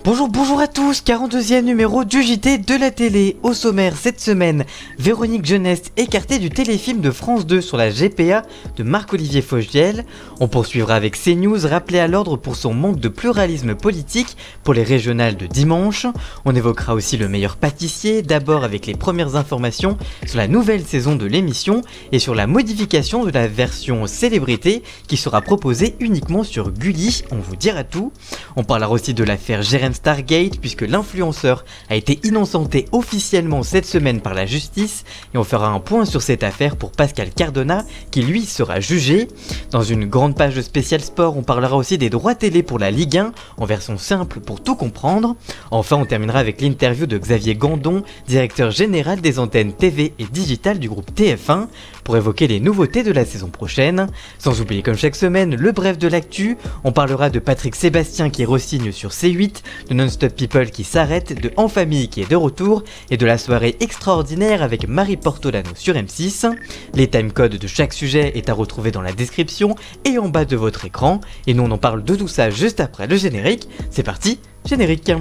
Bonjour à tous, 42e numéro du JT de la télé. Au sommaire cette semaine, Véronique Jeunesse écartée du téléfilm de France 2 sur la GPA de Marc-Olivier Fogiel. On poursuivra avec CNews rappelé à l'ordre pour son manque de pluralisme politique pour les régionales de dimanche. On évoquera aussi le meilleur pâtissier, d'abord avec les premières informations sur la nouvelle saison de l'émission et sur la modification de la version célébrité qui sera proposée uniquement sur Gulli, on vous dira tout. On parlera aussi de l'affaire Jérém Stargate puisque l'influenceur a été innocenté officiellement cette semaine par la justice et on fera un point sur cette affaire pour Pascal Cardona qui lui sera jugé. Dans une grande page de spécial sport, on parlera aussi des droits télé pour la Ligue 1 en version simple pour tout comprendre. Enfin, on terminera avec l'interview de Xavier Gandon, directeur général des antennes TV et digitales du groupe TF1 pour évoquer les nouveautés de la saison prochaine. Sans oublier comme chaque semaine le bref de l'actu, on parlera de Patrick Sébastien qui re-signe sur C8, de Non-Stop People qui s'arrête, de En Famille qui est de retour et de la soirée extraordinaire avec Marie Portolano sur M6. Les timecodes de chaque sujet est à retrouver dans la description et en bas de votre écran. Et nous on en parle de tout ça juste après le générique. C'est parti, générique.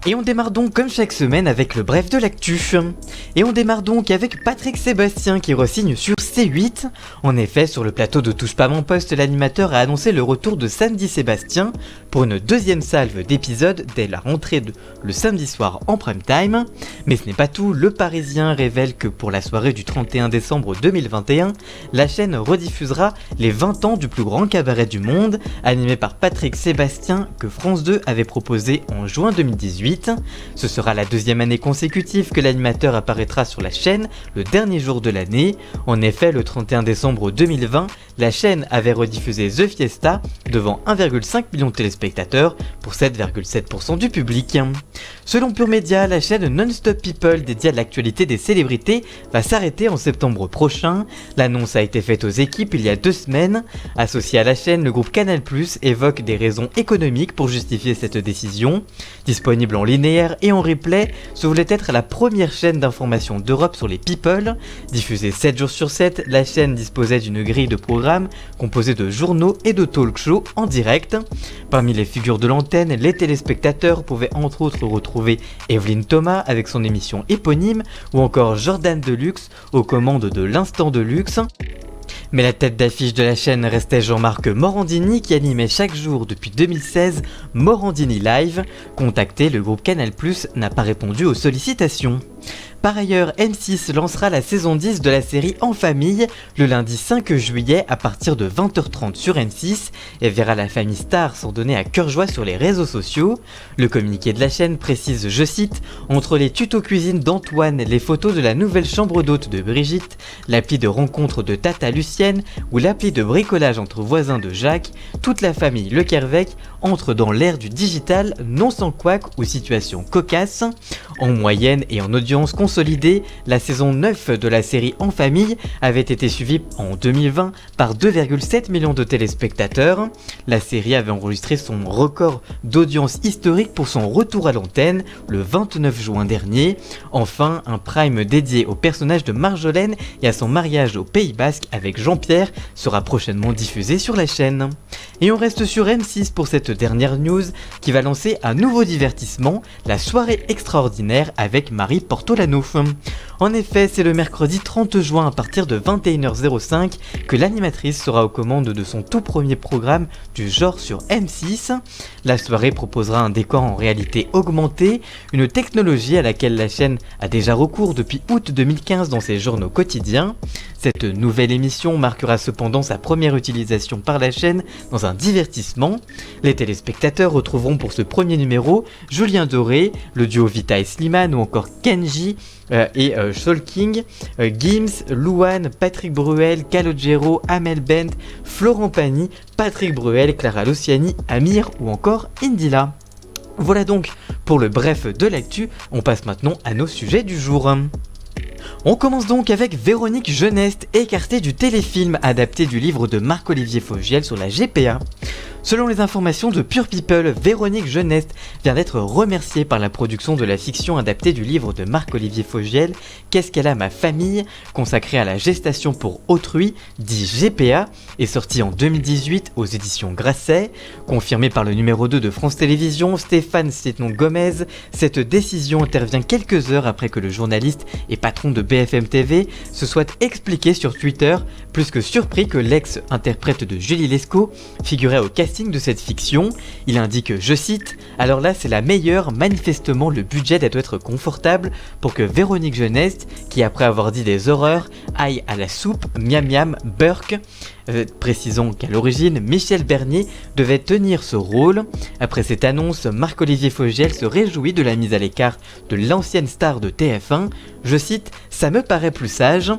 Et on démarre donc comme chaque semaine avec le bref de l'actu. Et on démarre donc avec Patrick Sébastien qui re-signe sur C8. En effet, sur le plateau de Touche pas mon poste, l'animateur a annoncé le retour de Samedi Sébastien pour une deuxième salve d'épisodes dès la rentrée le samedi soir en prime time. Mais ce n'est pas tout, le Parisien révèle que pour la soirée du 31 décembre 2021, la chaîne rediffusera les 20 ans du plus grand cabaret du monde, animé par Patrick Sébastien que France 2 avait proposé en juin 2018. Ce sera la deuxième année consécutive que l'animateur apparaîtra sur la chaîne le dernier jour de l'année. En effet, le 31 décembre 2020, la chaîne avait rediffusé The Fiesta devant 1,5 million de téléspectateurs pour 7,7% du public. Selon Pure Média, la chaîne Non-Stop People dédiée à l'actualité des célébrités va s'arrêter en septembre prochain. L'annonce a été faite aux équipes il y a 2 semaines. Associé à la chaîne, le groupe Canal+ évoque des raisons économiques pour justifier cette décision. Disponible en linéaire et en replay, ce voulait être la première chaîne d'information d'Europe sur les people. Diffusée 7 jours sur 7, la chaîne disposait d'une grille de programmes composée de journaux et de talk-shows en direct. Parmi les figures de l'antenne, les téléspectateurs pouvaient entre autres retrouver Evelyne Thomas avec son émission éponyme ou encore Jordan Deluxe aux commandes de l'Instant de Luxe. Mais la tête d'affiche de la chaîne restait Jean-Marc Morandini qui animait chaque jour depuis 2016 Morandini Live. Contacté, le groupe Canal+ n'a pas répondu aux sollicitations. Par ailleurs, M6 lancera la saison 10 de la série En Famille le lundi 5 juillet à partir de 20h30 sur M6 et verra la famille Star s'en donner à cœur joie sur les réseaux sociaux. Le communiqué de la chaîne précise, je cite, « Entre les tutos cuisine d'Antoine, les photos de la nouvelle chambre d'hôte de Brigitte, l'appli de rencontre de Tata Lucienne ou l'appli de bricolage entre voisins de Jacques, toute la famille Le Kervec entre dans l'ère du digital non sans couac ou situation cocasse. » En moyenne et en audience consolidée, la saison 9 de la série En Famille avait été suivie en 2020 par 2,7 millions de téléspectateurs. La série avait enregistré son record d'audience historique pour son retour à l'antenne le 29 juin dernier. Enfin, un prime dédié au personnage de Marjolaine et à son mariage au Pays Basque avec Jean-Pierre sera prochainement diffusé sur la chaîne. Et on reste sur M6 pour cette dernière news qui va lancer un nouveau divertissement, la soirée extraordinaire avec Marie Portolano. En effet, c'est le mercredi 30 juin à partir de 21h05 que l'animatrice sera aux commandes de son tout premier programme du genre sur M6. La soirée proposera un décor en réalité augmentée, une technologie à laquelle la chaîne a déjà recours depuis août 2015 dans ses journaux quotidiens. Cette nouvelle émission marquera cependant sa première utilisation par la chaîne dans un divertissement. Les téléspectateurs retrouveront pour ce premier numéro Julien Doré, le duo Vita et Slimane ou encore Kenji et Shulking, Gims, Louane, Patrick Bruel, Calogero, Amel Bent, Florent Pagny, Patrick Bruel, Clara Luciani, Amir ou encore Indila. Voilà donc pour le bref de l'actu, on passe maintenant à nos sujets du jour. On commence donc avec Véronique Jeunesse, écartée du téléfilm adapté du livre de Marc-Olivier Fogiel sur la GPA. Selon les informations de Pure People, Véronique Geneste vient d'être remerciée par la production de la fiction adaptée du livre de Marc-Olivier Fogiel, Qu'est-ce qu'elle a ma famille, consacré à la gestation pour autrui, dit GPA, et sorti en 2018 aux éditions Grasset. Confirmé par le numéro 2 de France Télévisions, Stéphane Séton-Gomez, cette décision intervient quelques heures après que le journaliste et patron de BFM TV se soit expliqué sur Twitter, plus que surpris que l'ex-interprète de Julie Lescaut figurait au casting de cette fiction. Il indique, je cite, « Alors là c'est la meilleure, manifestement le budget doit être confortable pour que Véronique Geneste, qui après avoir dit des horreurs, aille à la soupe, miam miam, Burke ». Précisons qu'à l'origine, Michel Bernier devait tenir ce rôle. Après cette annonce, Marc-Olivier Fogiel se réjouit de la mise à l'écart de l'ancienne star de TF1. Je cite, « Ça me paraît plus sage ».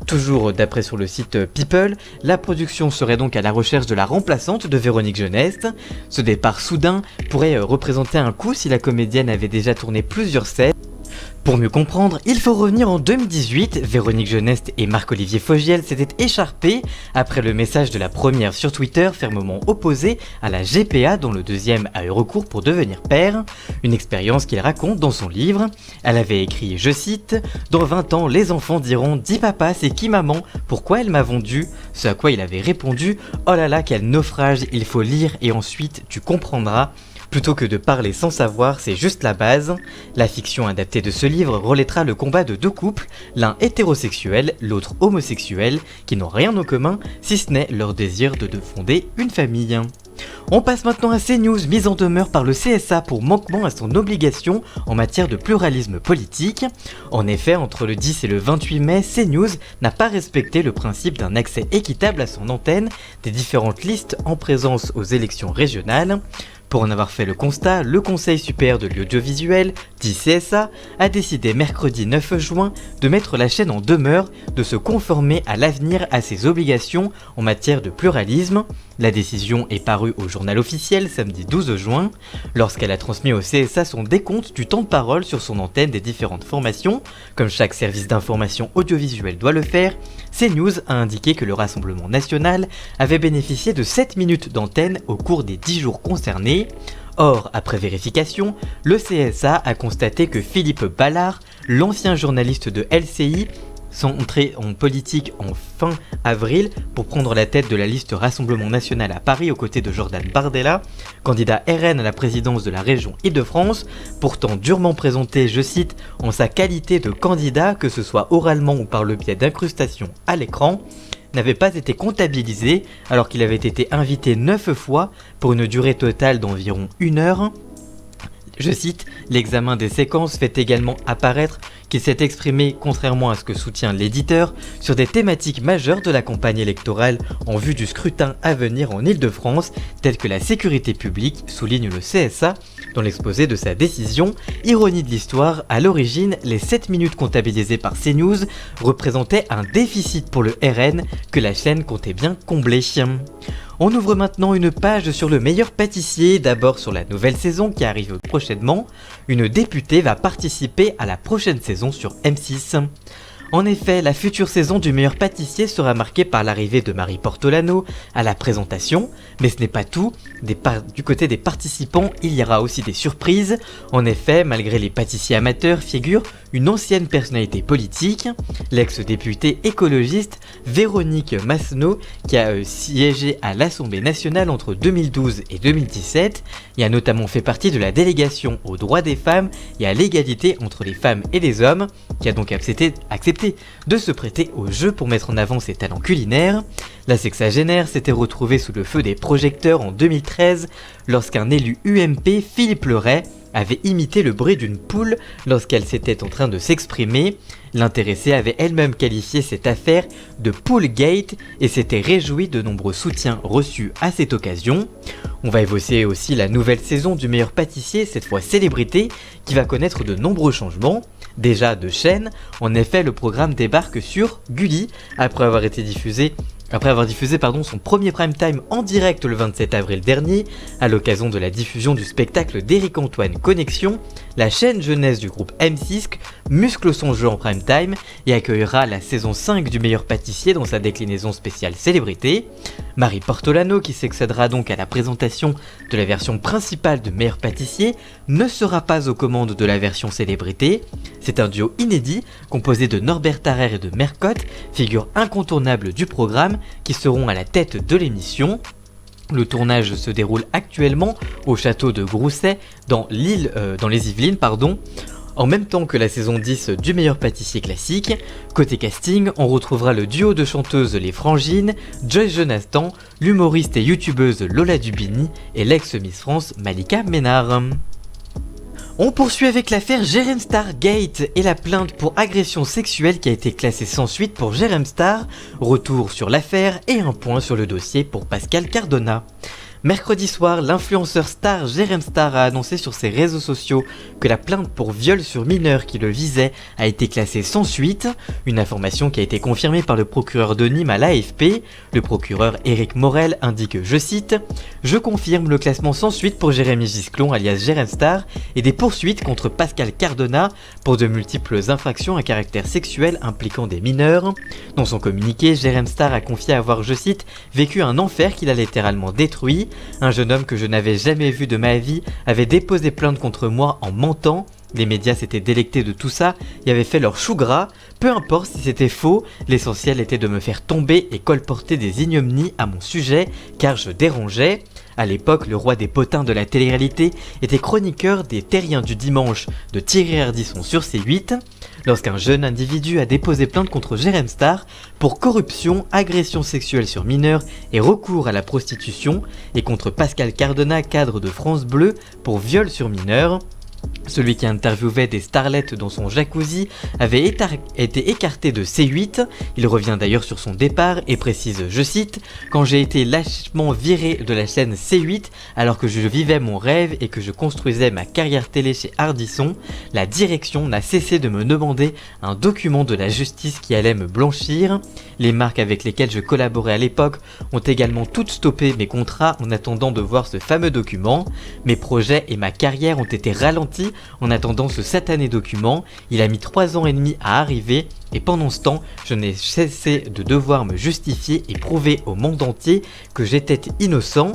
Toujours d'après sur le site People, la production serait donc à la recherche de la remplaçante de Véronique Geneste. Ce départ soudain pourrait représenter un coup si la comédienne avait déjà tourné plusieurs scènes. Pour mieux comprendre, il faut revenir en 2018, Véronique Geneste et Marc-Olivier Fogiel s'étaient écharpés après le message de la première sur Twitter fermement opposé à la GPA dont le deuxième a eu recours pour devenir père, une expérience qu'il raconte dans son livre. Elle avait écrit, je cite, « Dans 20 ans, les enfants diront « Dis papa, c'est qui maman? Pourquoi elle m'a vendu ?» Ce à quoi il avait répondu, « Oh là là, quel naufrage, il faut lire et ensuite tu comprendras ». Plutôt que de parler sans savoir, c'est juste la base. La fiction adaptée de ce livre relaitera le combat de deux couples, l'un hétérosexuel, l'autre homosexuel, qui n'ont rien en commun si ce n'est leur désir de fonder une famille. On passe maintenant à CNews, mise en demeure par le CSA pour manquement à son obligation en matière de pluralisme politique. En effet, entre le 10 et le 28 mai, CNews n'a pas respecté le principe d'un accès équitable à son antenne des différentes listes en présence aux élections régionales. Pour en avoir fait le constat, le Conseil supérieur de l'audiovisuel, dit CSA, a décidé mercredi 9 juin de mettre la chaîne en demeure de se conformer à l'avenir à ses obligations en matière de pluralisme. La décision est parue au journal officiel samedi 12 juin, lorsqu'elle a transmis au CSA son décompte du temps de parole sur son antenne des différentes formations, comme chaque service d'information audiovisuelle doit le faire. CNews a indiqué que le Rassemblement national avait bénéficié de 7 minutes d'antenne au cours des 10 jours concernés. Or, après vérification, le CSA a constaté que Philippe Ballard, l'ancien journaliste de LCI, sont entrés en politique en fin avril pour prendre la tête de la liste Rassemblement National à Paris aux côtés de Jordan Bardella, candidat RN à la présidence de la région Île-de-France, pourtant durement présenté, je cite, en sa qualité de candidat, que ce soit oralement ou par le biais d'incrustations à l'écran, n'avait pas été comptabilisé alors qu'il avait été invité 9 fois pour une durée totale d'environ 1 heure. Je cite, « L'examen des séquences fait également apparaître qu'il s'est exprimé, contrairement à ce que soutient l'éditeur, sur des thématiques majeures de la campagne électorale en vue du scrutin à venir en Île-de-France, telles que la sécurité publique, souligne le CSA, dans l'exposé de sa décision. Ironie de l'histoire, à l'origine, les 7 minutes comptabilisées par CNews représentaient un déficit pour le RN que la chaîne comptait bien combler. On ouvre maintenant une page sur le meilleur pâtissier, d'abord sur la nouvelle saison qui arrive prochainement. Une députée va participer à la prochaine saison sur M6. En effet, la future saison du meilleur pâtissier sera marquée par l'arrivée de Marie Portolano à la présentation, mais ce n'est pas tout. Du côté des participants, il y aura aussi des surprises. En effet, malgré les pâtissiers amateurs, figure une ancienne personnalité politique, l'ex-députée écologiste Véronique Massenot, qui a siégé à l'Assemblée nationale entre 2012 et 2017, et a notamment fait partie de la délégation aux droits des femmes et à l'égalité entre les femmes et les hommes, qui a donc accepté de se prêter au jeu pour mettre en avant ses talents culinaires. La sexagénaire s'était retrouvée sous le feu des projecteurs en 2013 lorsqu'un élu UMP, Philippe Leray, avait imité le bruit d'une poule lorsqu'elle s'était en train de s'exprimer. L'intéressée avait elle-même qualifié cette affaire de Poolgate et s'était réjouie de nombreux soutiens reçus à cette occasion. On va évoquer aussi la nouvelle saison du meilleur pâtissier, cette fois célébrité, qui va connaître de nombreux changements. Déjà de chaîne, en effet le programme débarque sur Gulli après avoir été diffusé Après avoir diffusé son premier prime time en direct le 27 avril dernier, à l'occasion de la diffusion du spectacle d'Éric Antoine Connexion, la chaîne jeunesse du groupe M6 muscle son jeu en prime time et accueillera la saison 5 du meilleur pâtissier dans sa déclinaison spéciale célébrité. Marie Portolano, qui succédera donc à la présentation de la version principale de meilleur pâtissier, ne sera pas aux commandes de la version célébrité. C'est un duo inédit composé de Norbert Tarrer et de Mercotte, figure incontournable du programme, qui seront à la tête de l'émission. Le tournage se déroule actuellement au château de Grousset dans les Yvelines, en même temps que la saison 10 du meilleur pâtissier classique. Côté casting, on retrouvera le duo de chanteuses Les Frangines, Joyce Jonathan, l'humoriste et youtubeuse Lola Dubini et l'ex-Miss France Malika Ménard. On poursuit avec l'affaire Jérém Star Gate et la plainte pour agression sexuelle qui a été classée sans suite pour Jérém Star. Retour sur l'affaire et un point sur le dossier pour Pascal Cardona. Mercredi soir, l'influenceur star Jérém Star a annoncé sur ses réseaux sociaux que la plainte pour viol sur mineur qui le visait a été classée sans suite, une information qui a été confirmée par le procureur de Nîmes à l'AFP. Le procureur Éric Morel indique, je cite, « Je confirme le classement sans suite pour Jérémy Gisclon alias Jérém Star et des poursuites contre Pascal Cardona pour de multiples infractions à caractère sexuel impliquant des mineurs. » Dans son communiqué, Jérém Star a confié avoir, je cite, « vécu un enfer qu'il a littéralement détruit. Un jeune homme que je n'avais jamais vu de ma vie avait déposé plainte contre moi en mentant. Les médias s'étaient délectés de tout ça et avaient fait leur chou gras. Peu importe si c'était faux, l'essentiel était de me faire tomber et colporter des ignominies à mon sujet, car je dérangeais. » À l'époque, le roi des potins de la télé-réalité était chroniqueur des Terriens du dimanche de Thierry Ardisson sur C8. Lorsqu'un jeune individu a déposé plainte contre Jérém Star pour corruption, agression sexuelle sur mineurs et recours à la prostitution, et contre Pascal Cardona, cadre de France Bleu, pour viol sur mineurs. Celui qui interviewait des starlettes dans son jacuzzi avait été écarté de C8. Il revient d'ailleurs sur son départ et précise, je cite, « Quand j'ai été lâchement viré de la chaîne C8 alors que je vivais mon rêve et que je construisais ma carrière télé chez Ardisson, la direction n'a cessé de me demander un document de la justice qui allait me blanchir. Les marques avec lesquelles je collaborais à l'époque ont également toutes stoppé mes contrats en attendant de voir ce fameux document. Mes projets et ma carrière ont été ralentis en attendant ce satané document. Il a mis 3 ans et demi à arriver et pendant ce temps, je n'ai cessé de devoir me justifier et prouver au monde entier que j'étais innocent. »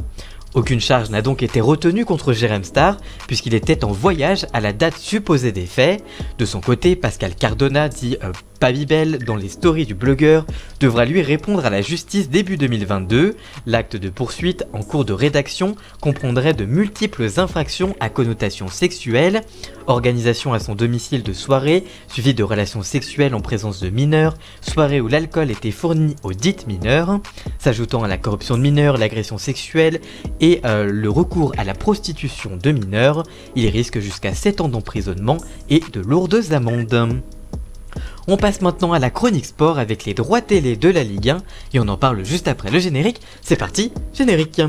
Aucune charge n'a donc été retenue contre Jérém Star puisqu'il était en voyage à la date supposée des faits. De son côté, Pascal Cardona, dit Pabibel dans les stories du blogueur, devra lui répondre à la justice début 2022. L'acte de poursuite en cours de rédaction comprendrait de multiples infractions à connotation sexuelle, organisation à son domicile de soirées suivie de relations sexuelles en présence de mineurs, soirées où l'alcool était fourni aux dites mineurs, s'ajoutant à la corruption de mineurs, l'agression sexuelle et le recours à la prostitution de mineurs. Il risque jusqu'à 7 ans d'emprisonnement et de lourdes amendes. On passe maintenant à la chronique sport avec les droits télé de la Ligue 1 et on en parle juste après le générique. C'est parti, générique.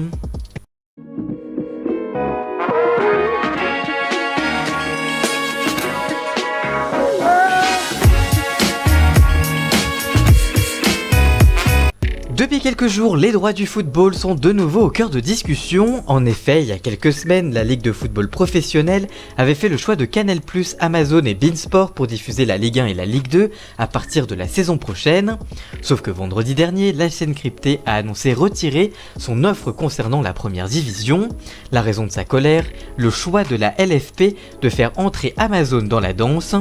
Depuis quelques jours, les droits du football sont de nouveau au cœur de discussion. En effet, il y a quelques semaines, la Ligue de football professionnel avait fait le choix de Canal+, Amazon et beIN Sport pour diffuser la Ligue 1 et la Ligue 2 à partir de la saison prochaine. Sauf que vendredi dernier, la chaîne cryptée a annoncé retirer son offre concernant la première division. La raison de sa colère, le choix de la LFP de faire entrer Amazon dans la danse.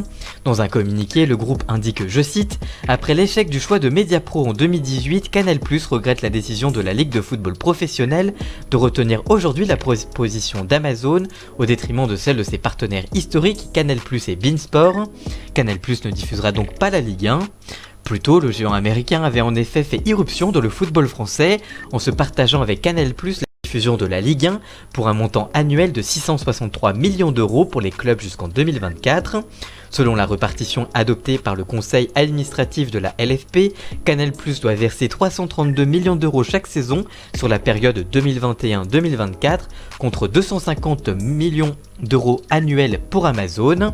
Dans un communiqué, le groupe indique, je cite, « Après l'échec du choix de Mediapro en 2018, Canal+ regrette la décision de la Ligue de football professionnel de retenir aujourd'hui la position d'Amazon au détriment de celle de ses partenaires historiques Canal+ et beIN Sport. Canal+ ne diffusera donc pas la Ligue 1. Plus tôt, le géant américain avait en effet fait irruption dans le football français en se partageant avec Canal+ la diffusion de la Ligue 1 pour un montant annuel de 663 millions d'euros pour les clubs jusqu'en 2024. Selon la répartition adoptée par le conseil administratif de la LFP, Canal+ doit verser 332 millions d'euros chaque saison sur la période 2021-2024 contre 250 millions d'euros annuels pour Amazon.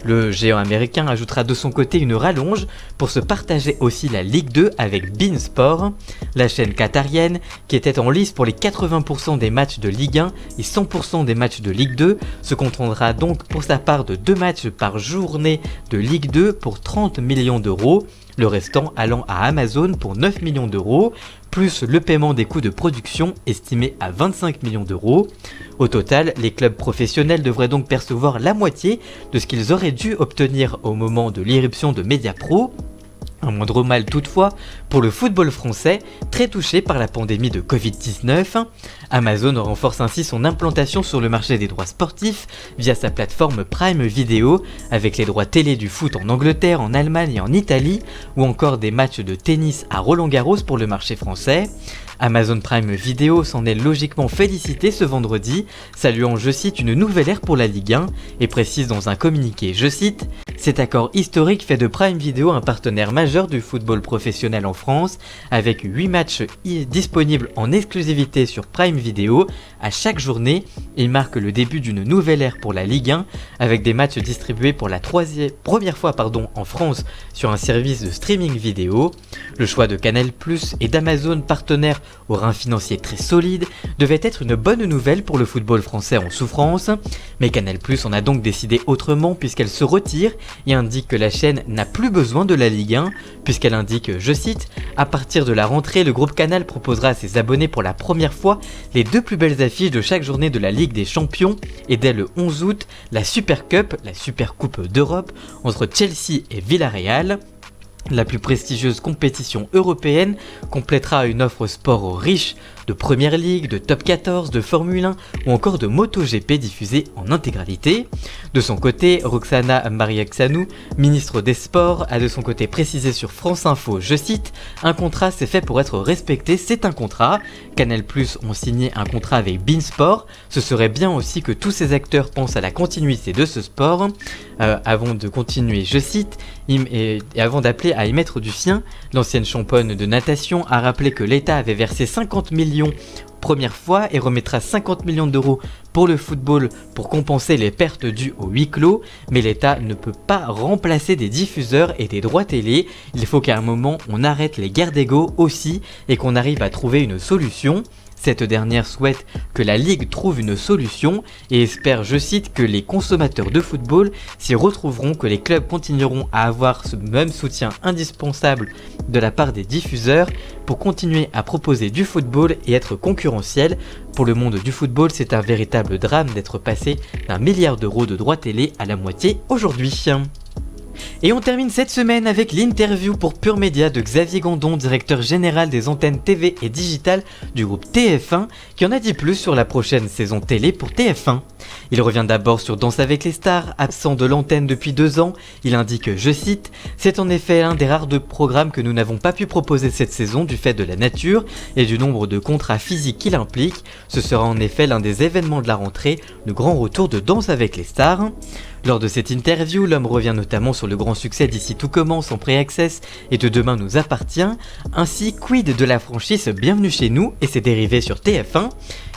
Le géant américain ajoutera de son côté une rallonge pour se partager aussi la Ligue 2 avec beIN Sport. La chaîne qatarienne, qui était en lice pour les 80% des matchs de Ligue 1 et 100% des matchs de Ligue 2, se contentera donc pour sa part de 2 matchs par journée de Ligue 2 pour 30 millions d'euros, le restant allant à Amazon pour 9 millions d'euros, plus le paiement des coûts de production estimé à 25 millions d'euros. Au total, les clubs professionnels devraient donc percevoir la moitié de ce qu'ils auraient dû obtenir au moment de l'irruption de Mediapro. Un moindre mal toutefois pour le football français, très touché par la pandémie de Covid-19. Amazon renforce ainsi son implantation sur le marché des droits sportifs via sa plateforme Prime Video, avec les droits télé du foot en Angleterre, en Allemagne et en Italie, ou encore des matchs de tennis à Roland-Garros pour le marché français. Amazon Prime Video s'en est logiquement félicité ce vendredi, saluant, je cite, une nouvelle ère pour la Ligue 1, et précise dans un communiqué, je cite, cet accord historique fait de Prime Video un partenaire majeur du football professionnel en France, avec 8 matchs disponibles en exclusivité sur Prime Video à chaque journée. Il marque le début d'une nouvelle ère pour la Ligue 1, avec des matchs distribués pour la première fois en France sur un service de streaming vidéo. Le choix de Canal+ et d'Amazon, partenaires au rein financier très solide, devait être une bonne nouvelle pour le football français en souffrance, mais Canal+ en a donc décidé autrement puisqu'elle se retire et indique que la chaîne n'a plus besoin de la Ligue 1, puisqu'elle indique, je cite, « À partir de la rentrée, le groupe Canal proposera à ses abonnés pour la première fois les 2 plus belles affiches de chaque journée de la Ligue des Champions et dès le 11 août, la Super Cup, la Super Coupe d'Europe, entre Chelsea et Villarreal. La plus prestigieuse compétition européenne complétera une offre sport riche de Première Ligue, de Top 14, de Formule 1 ou encore de MotoGP diffusée en intégralité. De son côté, Roxana Mariaxanu, ministre des Sports, a de son côté précisé sur France Info, je cite, « Un contrat c'est fait pour être respecté, c'est un contrat. Canal+ ont signé un contrat avec beIN Sport. Ce serait bien aussi que tous ces acteurs pensent à la continuité de ce sport. » Avant de continuer, je cite, et avant d'appeler à y mettre du sien, l'ancienne championne de natation a rappelé que l'État avait versé 50 millions première fois et remettra 50 millions d'euros pour le football pour compenser les pertes dues au huis clos, mais l'État ne peut pas remplacer des diffuseurs et des droits télé. Il faut qu'à un moment on arrête les guerres d'ego aussi et qu'on arrive à trouver une solution. Cette dernière souhaite que la Ligue trouve une solution et espère, je cite, que les consommateurs de football s'y retrouveront, que les clubs continueront à avoir ce même soutien indispensable de la part des diffuseurs pour continuer à proposer du football et être concurrentiel. Pour le monde du football, c'est un véritable drame d'être passé d'1 milliard d'euros de droits télé à la moitié aujourd'hui. Et on termine cette semaine avec l'interview pour Pure Média de Xavier Gandon, directeur général des antennes TV et digitales du groupe TF1, qui en a dit plus sur la prochaine saison télé pour TF1. Il revient d'abord sur Danse avec les stars, absent de l'antenne depuis 2 ans. Il indique, je cite, « C'est en effet l'un des rares programmes que nous n'avons pas pu proposer cette saison du fait de la nature et du nombre de contrats physiques qu'il implique. Ce sera en effet l'un des événements de la rentrée, le grand retour de Danse avec les stars. » Lors de cette interview, l'homme revient notamment sur le grand succès d'Ici tout commence en pré-access et de Demain nous appartient, ainsi quid de la franchise Bienvenue chez nous et ses dérivés sur TF1.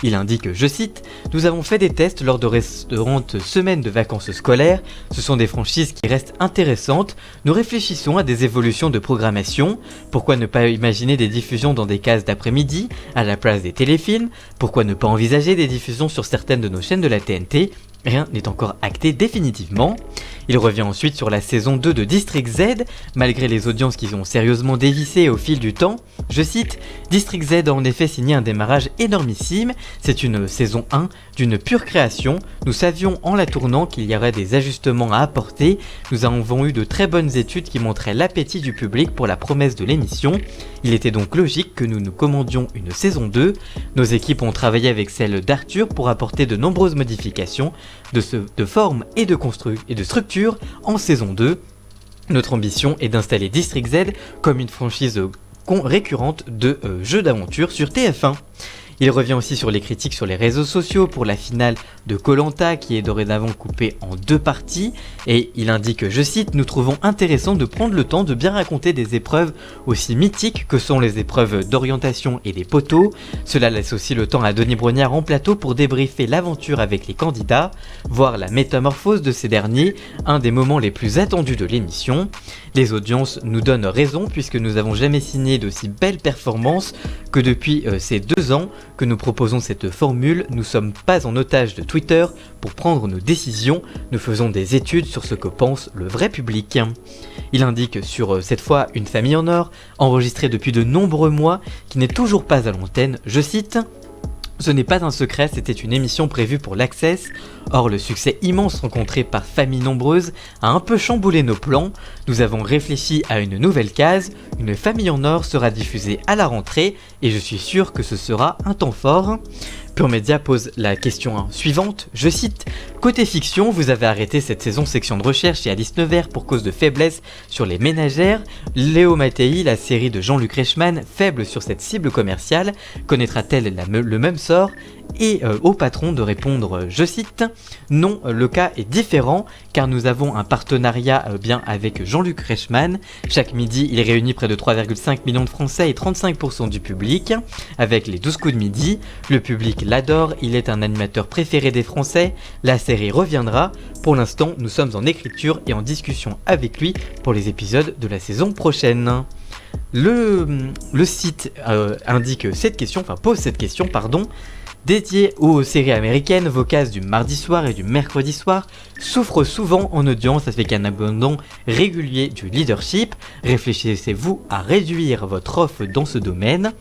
Il indique, je cite, « Nous avons fait des tests lors de récentes semaines de vacances scolaires, ce sont des franchises qui restent intéressantes, nous réfléchissons à des évolutions de programmation, pourquoi ne pas imaginer des diffusions dans des cases d'après-midi, à la place des téléfilms, pourquoi ne pas envisager des diffusions sur certaines de nos chaînes de la TNT ? Rien n'est encore acté définitivement. » Il revient ensuite sur la saison 2 de District Z, malgré les audiences qui ont sérieusement dévissé au fil du temps. Je cite, « District Z a en effet signé un démarrage énormissime, c'est une saison 1 d'une pure création, nous savions en la tournant qu'il y aurait des ajustements à apporter, nous avons eu de très bonnes études qui montraient l'appétit du public pour la promesse de l'émission, il était donc logique que nous nous commandions une saison 2, nos équipes ont travaillé avec celle d'Arthur pour apporter de nombreuses modifications de forme et de structure en saison 2. Notre ambition est d'installer District Z comme une franchise récurrente de jeux d'aventure sur TF1. Il revient aussi sur les critiques sur les réseaux sociaux pour la finale de Koh-Lanta qui est dorénavant coupée en 2 parties et il indique, je cite, « Nous trouvons intéressant de prendre le temps de bien raconter des épreuves aussi mythiques que sont les épreuves d'orientation et des poteaux. Cela laisse aussi le temps à Denis Brognard en plateau pour débriefer l'aventure avec les candidats, voir la métamorphose de ces derniers, un des moments les plus attendus de l'émission. Les audiences nous donnent raison puisque nous n'avons jamais signé d'aussi belles performances que depuis ces 2 ans que nous proposons cette formule. Nous sommes pas en otage de Twitter pour prendre nos décisions, nous faisons des études sur ce que pense le vrai public. » Il indique sur cette fois Une famille en or, enregistrée depuis de nombreux mois, qui n'est toujours pas à l'antenne, je cite, « Ce n'est pas un secret, c'était une émission prévue pour l'Access. Or, le succès immense rencontré par Famille Nombreuse a un peu chamboulé nos plans. Nous avons réfléchi à une nouvelle case. Une famille en or sera diffusée à la rentrée et je suis sûr que ce sera un temps fort. » Pure Média pose la question suivante, je cite, « Côté fiction, vous avez arrêté cette saison section de recherche et Alice Nevers pour cause de faiblesse sur les ménagères. Léo Mattei, la série de Jean-Luc Reichmann, faible sur cette cible commerciale, connaîtra-t-elle le même sort ?» Et au patron de répondre, je cite, « Non, le cas est différent car nous avons un partenariat bien avec Jean-Luc Reichmann. Chaque midi, il réunit près de 3,5 millions de Français et 35% du public avec les 12 coups de midi. Le public l'adore, il est un animateur préféré des Français. La série reviendra. Pour l'instant, nous sommes en écriture et en discussion avec lui pour les épisodes de la saison prochaine. » Le site pose cette question, dédié aux séries américaines, vos cases du mardi soir et du mercredi soir souffrent souvent en audience avec un abandon régulier du leadership. Réfléchissez-vous à réduire votre offre dans ce domaine ?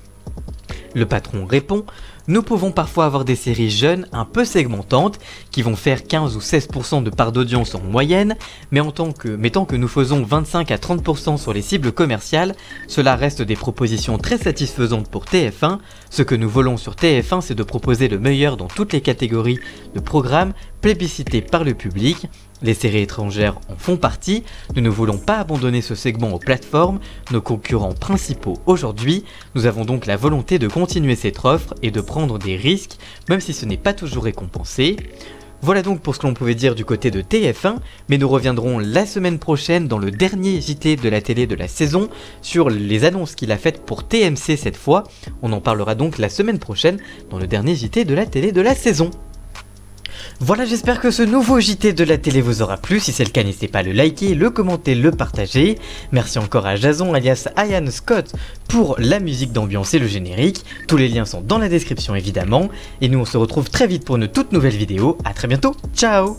Le patron répond, « Nous pouvons parfois avoir des séries jeunes un peu segmentantes qui vont faire 15 ou 16% de part d'audience en moyenne, mais tant que nous faisons 25 à 30% sur les cibles commerciales, cela reste des propositions très satisfaisantes pour TF1. Ce que nous voulons sur TF1, c'est de proposer le meilleur dans toutes les catégories de programmes plébiscités par le public. Les séries étrangères en font partie. Nous ne voulons pas abandonner ce segment aux plateformes, nos concurrents principaux aujourd'hui. Nous avons donc la volonté de continuer cette offre et de prendre des risques, même si ce n'est pas toujours récompensé. » Voilà donc pour ce que l'on pouvait dire du côté de TF1, mais nous reviendrons la semaine prochaine dans le dernier JT de la télé de la saison sur les annonces qu'il a faites pour TMC cette fois. On en parlera donc la semaine prochaine dans le dernier JT de la télé de la saison. Voilà, j'espère que ce nouveau JT de la télé vous aura plu. Si c'est le cas, n'hésitez pas à le liker, le commenter, le partager. Merci encore à Jason alias Ian Scott pour la musique d'ambiance et le générique. Tous les liens sont dans la description évidemment. Et nous on se retrouve très vite pour une toute nouvelle vidéo. A très bientôt, ciao.